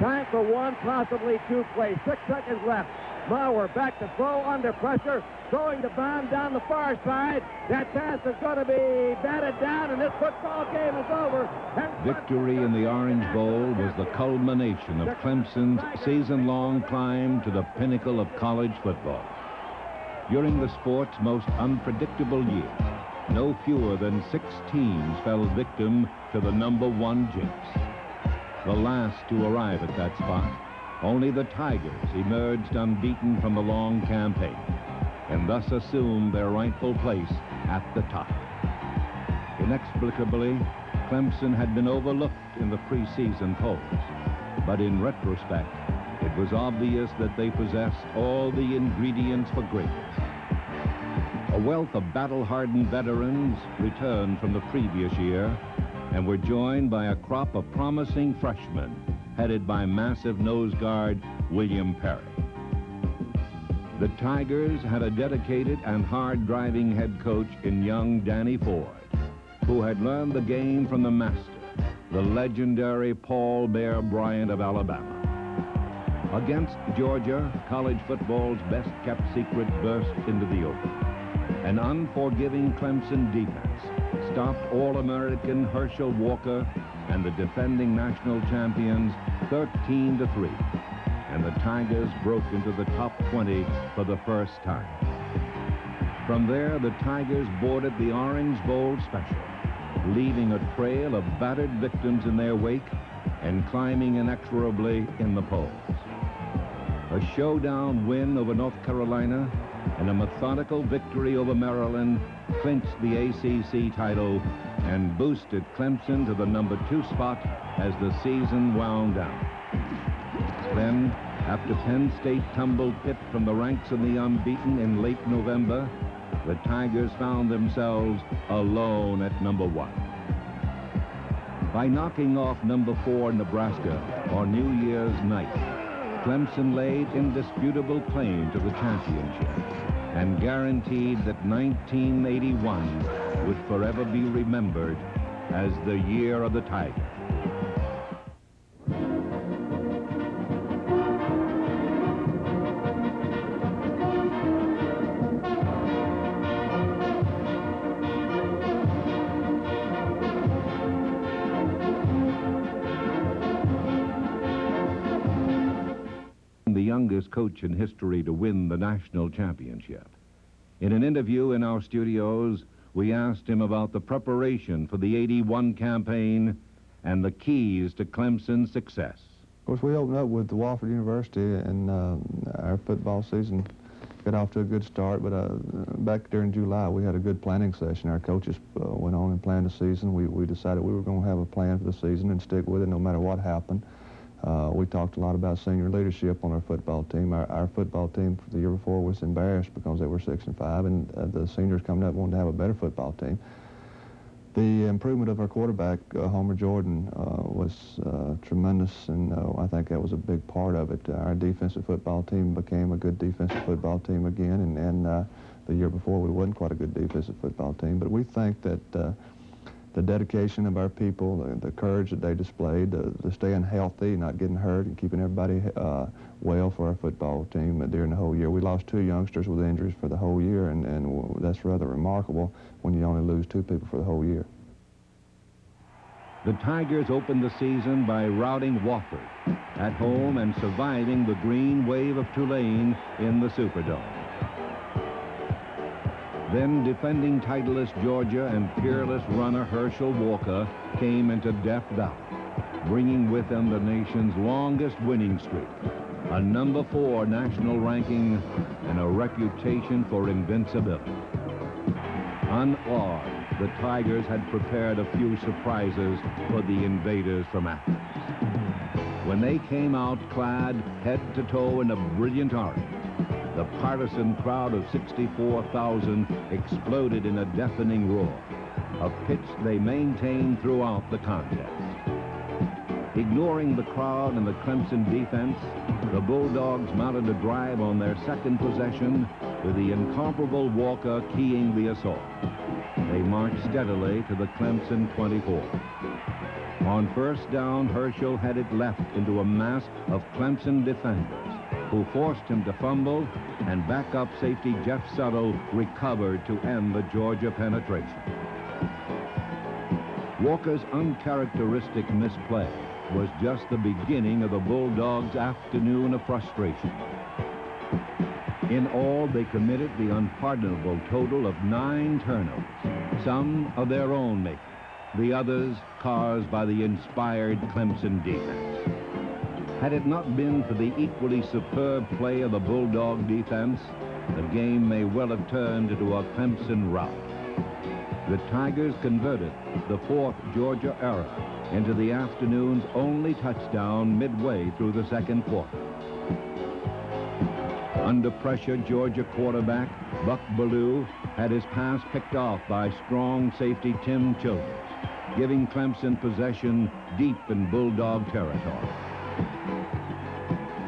Time for one, possibly two plays. 6 seconds left. Mauer back to throw under pressure. Throwing the bomb down the far side. That pass is going to be batted down, and this football game is over. Victory in the Orange Bowl was the culmination of Clemson's season-long climb to the pinnacle of college football. During the sport's most unpredictable year, no fewer than 6 teams fell victim to the #1 jinx. The last to arrive at that spot, only the Tigers emerged unbeaten from the long campaign, and thus assumed their rightful place at the top. Inexplicably, Clemson had been overlooked in the preseason polls, but in retrospect, it was obvious that they possessed all the ingredients for greatness. A wealth of battle-hardened veterans returned from the previous year and were joined by a crop of promising freshmen headed by massive nose guard William Perry. The Tigers had a dedicated and hard-driving head coach in young Danny Ford, who had learned the game from the master, the legendary Paul Bear Bryant of Alabama. Against Georgia, college football's best-kept secret burst into the open. An unforgiving Clemson defense stopped All-American Herschel Walker and the defending national champions 13-3. And the Tigers broke into the top 20 for the first time. From there, the Tigers boarded the Orange Bowl special, leaving a trail of battered victims in their wake and climbing inexorably in the polls. A showdown win over North Carolina and a methodical victory over Maryland clinched the ACC title and boosted Clemson to the #2 spot as the season wound down. Then, after Penn State tumbled Pitt from the ranks of the unbeaten in late November, the Tigers found themselves alone at #1. By knocking off #4 Nebraska on New Year's night, Clemson laid indisputable claim to the championship and guaranteed that 1981 would forever be remembered as the year of the Tiger. The youngest coach in history to win the national championship. In an interview in our studios, we asked him about the preparation for the '81 campaign and the keys to Clemson's success. Of course, we opened up with Wofford University, and our football season got off to a good start, but back during July, we had a good planning session. Our coaches went on and planned the season. We decided we were going to have a plan for the season and stick with it no matter what happened. We talked a lot about senior leadership on our football team. Our football team for the year before was embarrassed because they were 6-5, and the seniors coming up wanted to have a better football team. The improvement of our quarterback, Homer Jordan, was tremendous, and I think that was a big part of it. Our defensive football team became a good defensive football team again, and the year before we wasn't quite a good defensive football team. But we think that the dedication of our people, the courage that they displayed, the staying healthy, not getting hurt, and keeping everybody well for our football team during the whole year. We lost 2 youngsters with injuries for the whole year, and that's rather remarkable when you only lose 2 people for the whole year. The Tigers opened the season by routing Wofford at home and surviving the green wave of Tulane in the Superdome. Then defending titleist Georgia and peerless runner Herschel Walker came into Death Valley, bringing with them the nation's longest winning streak, a #4 national ranking, and a reputation for invincibility. Unawed, the Tigers had prepared a few surprises for the invaders from Athens. When they came out clad head to toe in a brilliant orange, the partisan crowd of 64,000 exploded in a deafening roar, a pitch they maintained throughout the contest. Ignoring the crowd and the Clemson defense, the Bulldogs mounted a drive on their second possession with the incomparable Walker keying the assault. They marched steadily to the Clemson 24. On first down, Herschel had it left into a mass of Clemson defenders, who forced him to fumble, and backup safety Jeff Suttle recovered to end the Georgia penetration. Walker's uncharacteristic misplay was just the beginning of the Bulldogs' afternoon of frustration. In all, they committed the unpardonable total of 9 turnovers, some of their own making, the others caused by the inspired Clemson defense. Had it not been for the equally superb play of the Bulldog defense, the game may well have turned into a Clemson rout. The Tigers converted the 4th Georgia error into the afternoon's only touchdown midway through the second quarter. Under pressure, Georgia quarterback Buck Bellew had his pass picked off by strong safety Tim Childers, giving Clemson possession deep in Bulldog territory.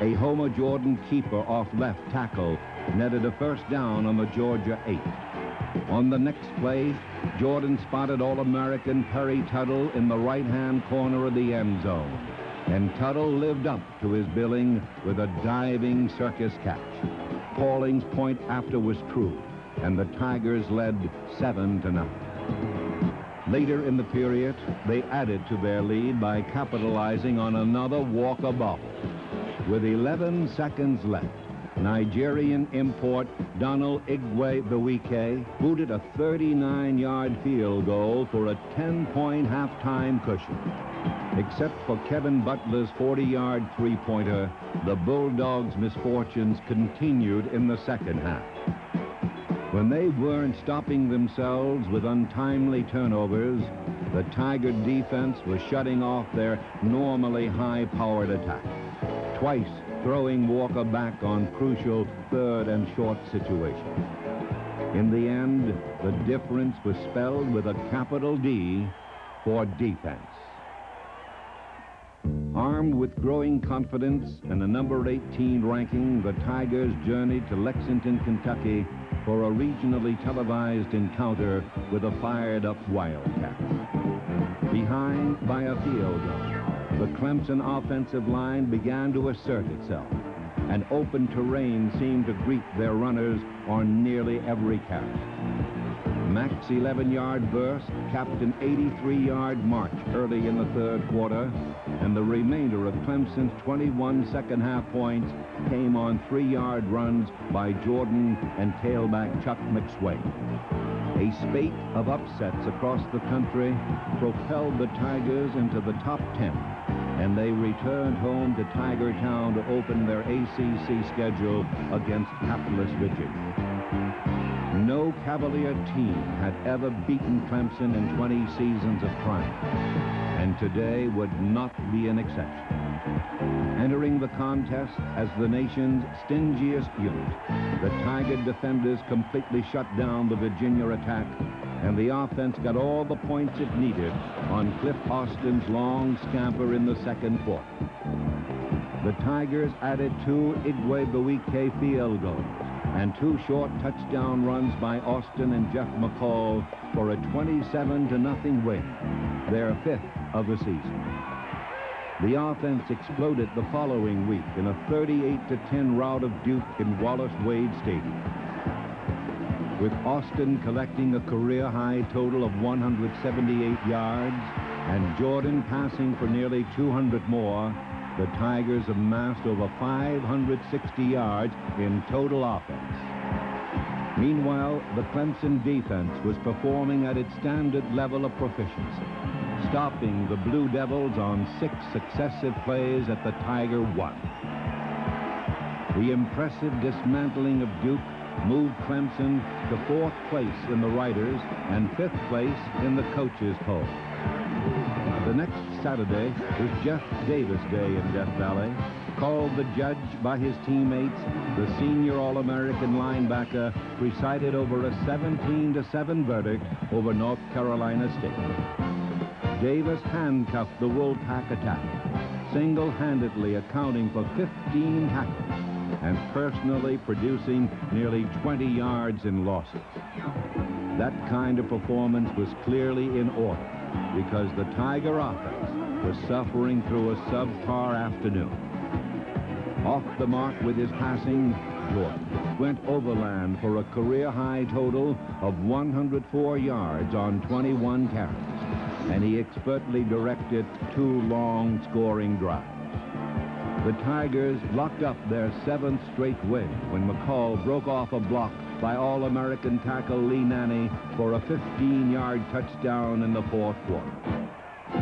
A Homer Jordan keeper off left tackle netted a first down on the Georgia 8. On the next play, Jordan spotted All-American Perry Tuttle in the right-hand corner of the end zone, and Tuttle lived up to his billing with a diving circus catch. Pauling's point after was true, and the Tigers led 7-0. Later in the period, they added to their lead by capitalizing on another Walker bobble. With 11 seconds left, Nigerian import Donald Igwe-Bewike booted a 39-yard field goal for a 10-point halftime cushion. Except for Kevin Butler's 40-yard three-pointer, the Bulldogs' misfortunes continued in the second half. When they weren't stopping themselves with untimely turnovers, the Tiger defense was shutting off their normally high-powered attack, twice throwing Walker back on crucial third and short situations. In the end, the difference was spelled with a capital D for defense. Armed with growing confidence and a number 18 ranking, the Tigers journeyed to Lexington, Kentucky for a regionally televised encounter with a fired-up Wildcats. Behind by a field goal, the Clemson offensive line began to assert itself, and open terrain seemed to greet their runners on nearly every carry. Mack's 11-yard burst capped an 83-yard march early in the third quarter, and the remainder of Clemson's 21 second-half points came on 3-yard runs by Jordan and tailback Chuck McSwain. A spate of upsets across the country propelled the Tigers into the top 10, and they returned home to Tiger Town to open their ACC schedule against hapless Virginia. No Cavalier team had ever beaten Clemson in 20 seasons of triumph, and today would not be an exception. Entering the contest as the nation's stingiest unit, the Tiger defenders completely shut down the Virginia attack, and the offense got all the points it needed on Cliff Austin's long scamper in the second quarter. The Tigers added 2 Igwe-Bewike field goals and 2 short touchdown runs by Austin and Jeff McCall for a 27-0 win, their 5th of the season. The offense exploded the following week in a 38-10 rout of Duke in Wallace Wade Stadium. With Austin collecting a career-high total of 178 yards and Jordan passing for nearly 200 more, the Tigers amassed over 560 yards in total offense. Meanwhile, the Clemson defense was performing at its standard level of proficiency, stopping the Blue Devils on 6 successive plays at the Tiger 1. The impressive dismantling of Duke moved Clemson to 4th place in the writers and 5th place in the coaches' poll. The next Saturday was Jeff Davis Day in Death Valley, called the judge by his teammates. The senior All-American linebacker presided over a 17-7 verdict over North Carolina State. Davis handcuffed the Wolfpack attack, single-handedly accounting for 15 tackles and personally producing nearly 20 yards in losses. That kind of performance was clearly in order, because the Tiger offense was suffering through a subpar afternoon. Off the mark with his passing, Jordan went overland for a career-high total of 104 yards on 21 carries, and he expertly directed 2 long scoring drives. The Tigers locked up their 7th straight win when McCall broke off a block by All-American tackle Lee Nanny for a 15-yard touchdown in the 4th quarter.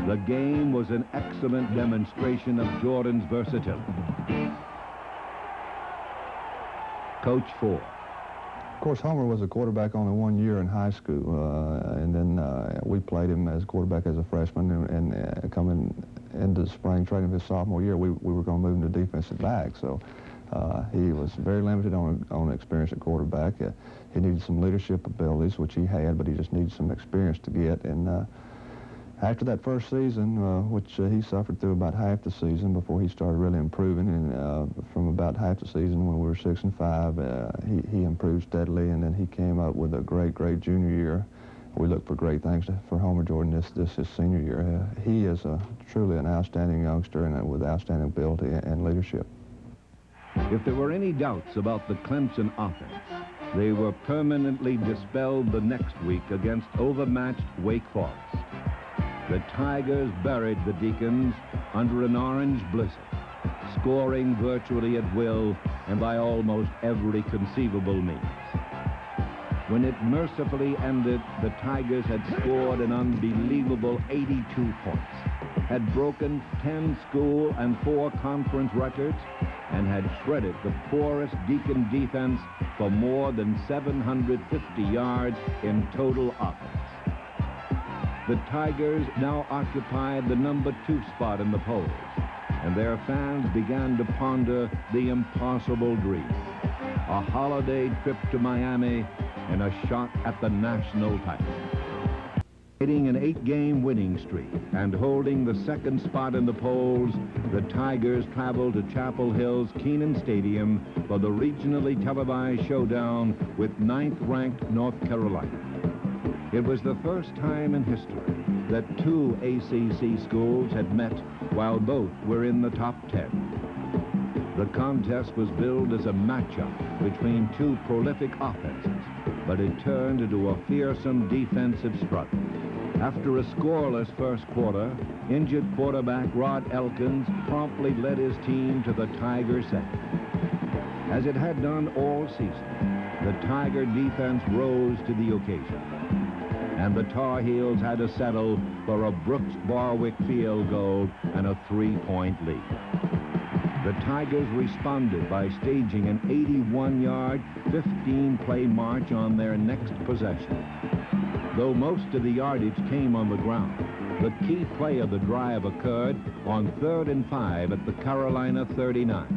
The game was an excellent demonstration of Jordan's versatility. Coach Ford. Of course, Homer was a quarterback only 1 year in high school, and then we played him as quarterback as a freshman, and coming into the spring training of his sophomore year, we were going to move him to defensive back. So he was very limited on experience at quarterback. He needed some leadership abilities, which he had, but he just needed some experience to get. And after that first season, which he suffered through about half the season before he started really improving, and from about half the season when we were 6-5, he improved steadily, and then he came up with a great junior year. We look for great things for Homer Jordan this his senior year. He is truly an outstanding youngster and with outstanding ability and leadership. If there were any doubts about the Clemson offense, they were permanently dispelled the next week against overmatched Wake Forest. The Tigers buried the Deacons under an orange blizzard, scoring virtually at will and by almost every conceivable means. When it mercifully ended, the Tigers had scored an unbelievable 82 points, had broken 10 school and 4 conference records, and had shredded the poorest Deacon defense for more than 750 yards in total offense. The Tigers now occupied the number 2 spot in the polls, and their fans began to ponder the impossible dream: a holiday trip to Miami and a shot at the national title. Hitting an 8-game winning streak and holding the 2nd spot in the polls, the Tigers traveled to Chapel Hill's Keenan Stadium for the regionally televised showdown with 9th-ranked North Carolina. It was the first time in history that 2 ACC schools had met while both were in the top 10. The contest was billed as a matchup between 2 prolific offenses, but it turned into a fearsome defensive struggle. After a scoreless first quarter, injured quarterback Rod Elkins promptly led his team to the Tiger second. As it had done all season, the Tiger defense rose to the occasion, and the Tar Heels had to settle for a Brooks-Barwick field goal and a 3-point lead. The Tigers responded by staging an 81-yard, 15-play march on their next possession. Though most of the yardage came on the ground, the key play of the drive occurred on 3rd and 5 at the Carolina 39,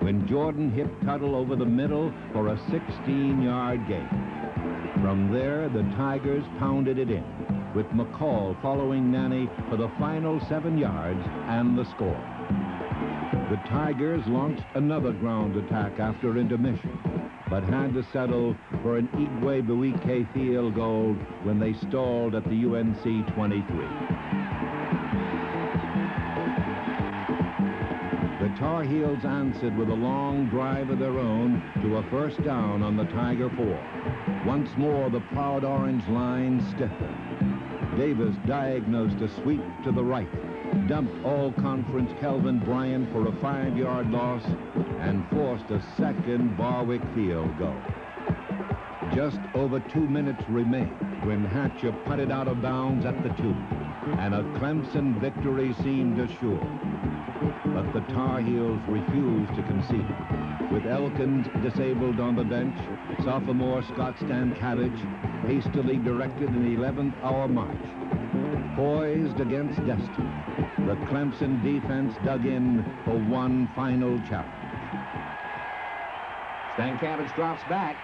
when Jordan hit Tuttle over the middle for a 16-yard gain. From there, the Tigers pounded it in, with McCall following Nanny for the final 7 yards and the score. The Tigers launched another ground attack after intermission, but had to settle for an Igwe-Buike field goal when they stalled at the UNC 23. The Tar Heels answered with a long drive of their own to a first down on the Tiger 4. Once more, the proud orange line stiffened. Davis diagnosed a sweep to the right, dumped all-conference Kelvin Bryant for a 5-yard loss, and forced a second Barwick field goal. Just over 2 minutes remained when Hatcher putted out of bounds at the 2, and a Clemson victory seemed assured. But the Tar Heels refused to concede. With Elkins disabled on the bench, sophomore Scott Stankavich hastily directed an 11th-hour march. Poised against destiny, the Clemson defense dug in for one final challenge. Stankavich drops back.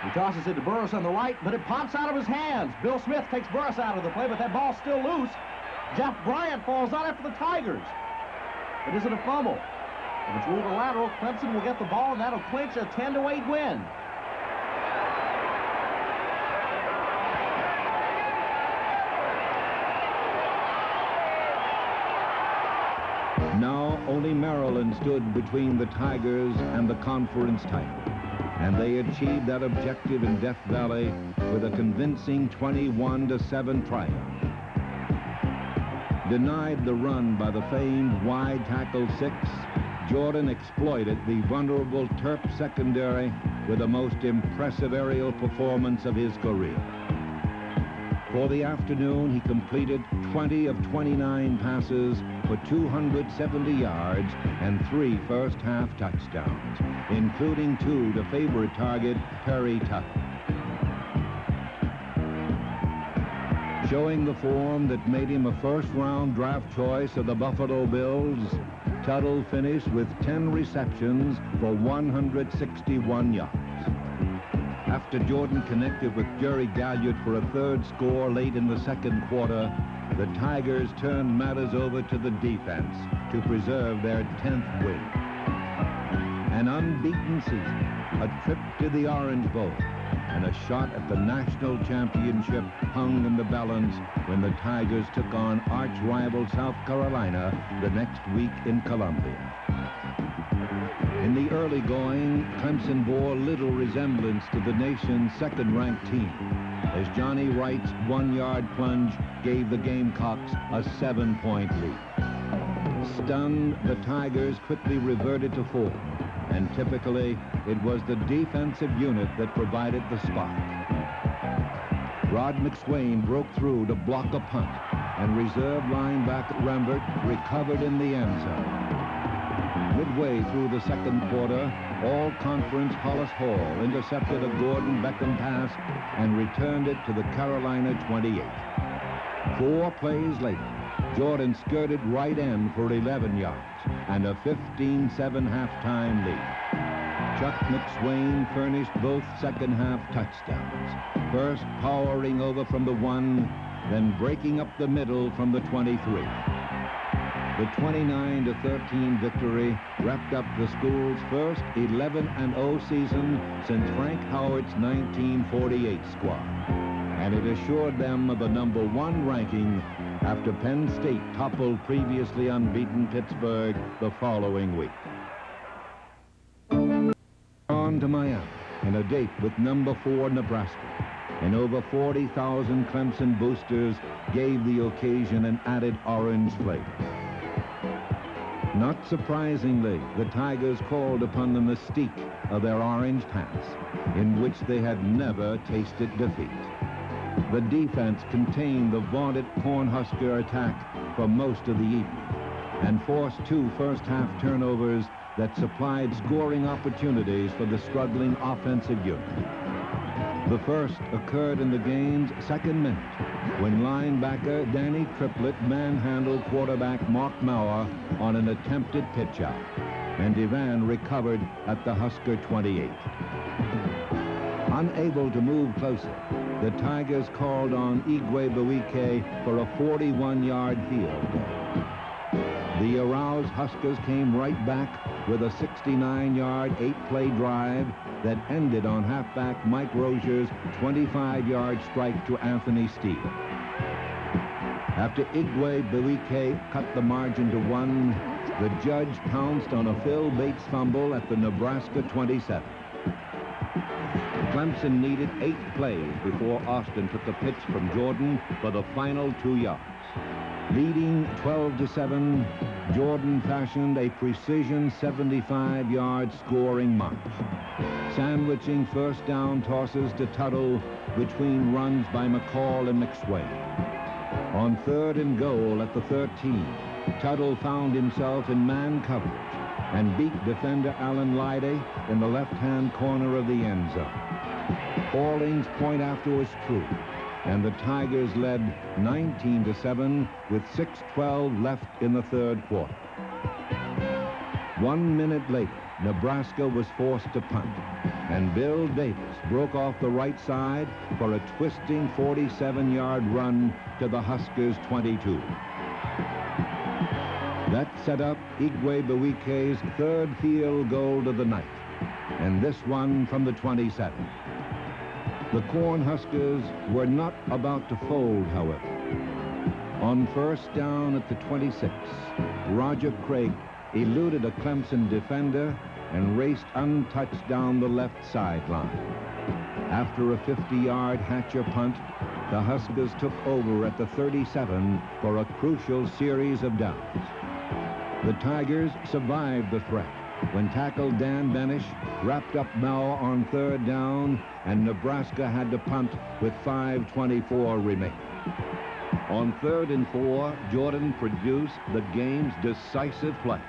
He tosses it to Burris on the right, but it pops out of his hands. Bill Smith takes Burris out of the play, but that ball's still loose. Jeff Bryant falls out after the Tigers. But is it a fumble? If it's ruled a lateral, Clemson will get the ball, and that'll clinch a 10-8 win. Maryland stood between the Tigers and the conference title, and they achieved that objective in Death Valley with a convincing 21-7 triumph. Denied the run by the famed wide tackle 6, Jordan exploited the vulnerable Terp secondary with the most impressive aerial performance of his career. For the afternoon, he completed 20 of 29 passes for 270 yards and 3 first-half touchdowns, including 2 to favorite target Perry Tuttle. Showing the form that made him a first-round draft choice of the Buffalo Bills, Tuttle finished with 10 receptions for 161 yards. After Jordan connected with Jerry Galliard for a third score late in the second quarter, the Tigers turned matters over to the defense to preserve their 10th win. An unbeaten season, a trip to the Orange Bowl, and a shot at the national championship hung in the balance when the Tigers took on arch-rival South Carolina the next week in Columbia. In the early going, Clemson bore little resemblance to the nation's second-ranked team, as Johnny Wright's 1-yard plunge gave the Gamecocks a 7-point lead. Stunned, the Tigers quickly reverted to form, and typically, it was the defensive unit that provided the spark. Rod McSwain broke through to block a punt, and reserve linebacker Rembert recovered in the end zone. Midway through the second quarter, all-conference Hollis Hall intercepted a Gordon Beckham pass and returned it to the Carolina 28. 4 plays later, Jordan skirted right end for 11 yards and a 15-7 halftime lead. Chuck McSwain furnished both second-half touchdowns, first powering over from the 1, then breaking up the middle from the 23. The 29-13 victory wrapped up the school's first 11-0 season since Frank Howard's 1948 squad, and it assured them of the #1 ranking after Penn State toppled previously unbeaten Pittsburgh the following week. On to Miami and a date with #4 Nebraska, and over 40,000 Clemson boosters gave the occasion an added orange flavor. Not surprisingly, the Tigers called upon the mystique of their orange pants, in which they had never tasted defeat. The defense contained the vaunted Cornhusker attack for most of the evening and forced 2 first-half turnovers that supplied scoring opportunities for the struggling offensive unit. The first occurred in the game's second minute when linebacker Danny Triplett manhandled quarterback Mark Maurer on an attempted pitch-out, and Devan recovered at the Husker 28. Unable to move closer, the Tigers called on Igwe Buike for a 41-yard field goal. The aroused Huskers came right back with a 69-yard, 8-play drive that ended on halfback Mike Rozier's 25-yard strike to Anthony Steele. After Igwe Buike cut the margin to 1, the judge pounced on a Phil Bates fumble at the Nebraska 27. Clemson needed 8 plays before Austin took a pitch from Jordan for the final 2 yards. Leading 12-7, Jordan fashioned a precision 75-yard scoring march, sandwiching first down tosses to Tuttle between runs by McCall and McSwain. On 3rd and goal at the 13, Tuttle found himself in man coverage and beat defender Alan Lyday in the left-hand corner of the end zone. Pauling's point after was true, and the Tigers led 19-7 with 6:12 left in the third quarter. 1 minute later, Nebraska was forced to punt, and Bill Davis broke off the right side for a twisting 47-yard run to the Huskers' 22. That set up Igwe Buike's 3rd field goal of the night, and this one from the 27. The Cornhuskers were not about to fold, however. On first down at the 26, Roger Craig eluded a Clemson defender, and raced untouched down the left sideline. After a 50-yard Hatcher punt, the Huskers took over at the 37 for a crucial series of downs. The Tigers survived the threat when tackle Dan Benish wrapped up Mauer on 3rd down, and Nebraska had to punt with 5:24 remaining. On 3rd and 4, Jordan produced the game's decisive play.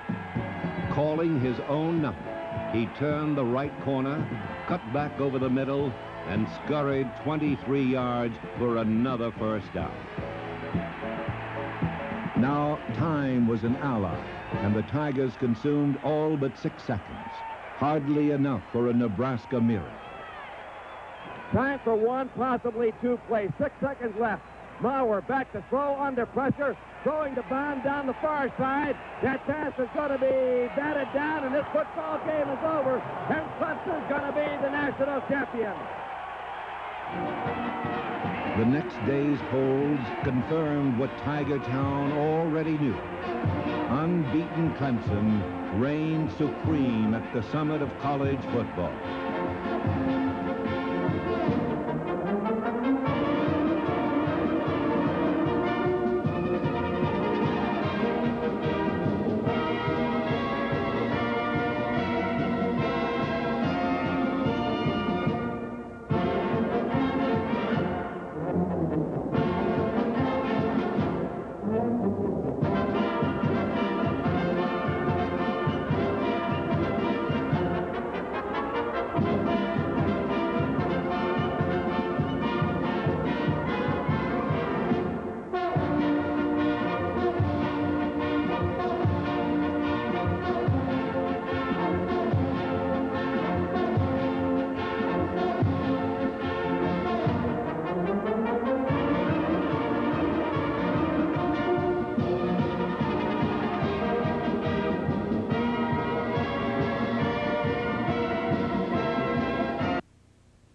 Calling his own number, he turned the right corner, cut back over the middle, and scurried 23 yards for another first down. Now, time was an ally, and the Tigers consumed all but 6 seconds. Hardly enough for a Nebraska miracle. Time for one, possibly two plays. 6 seconds left. Mauer back to throw under pressure, throwing the bomb down the far side. That pass is going to be batted down, and this football game is over, and Clemson's going to be the national champion. The next day's polls confirmed what Tiger Town already knew. Unbeaten Clemson reigned supreme at the summit of college football.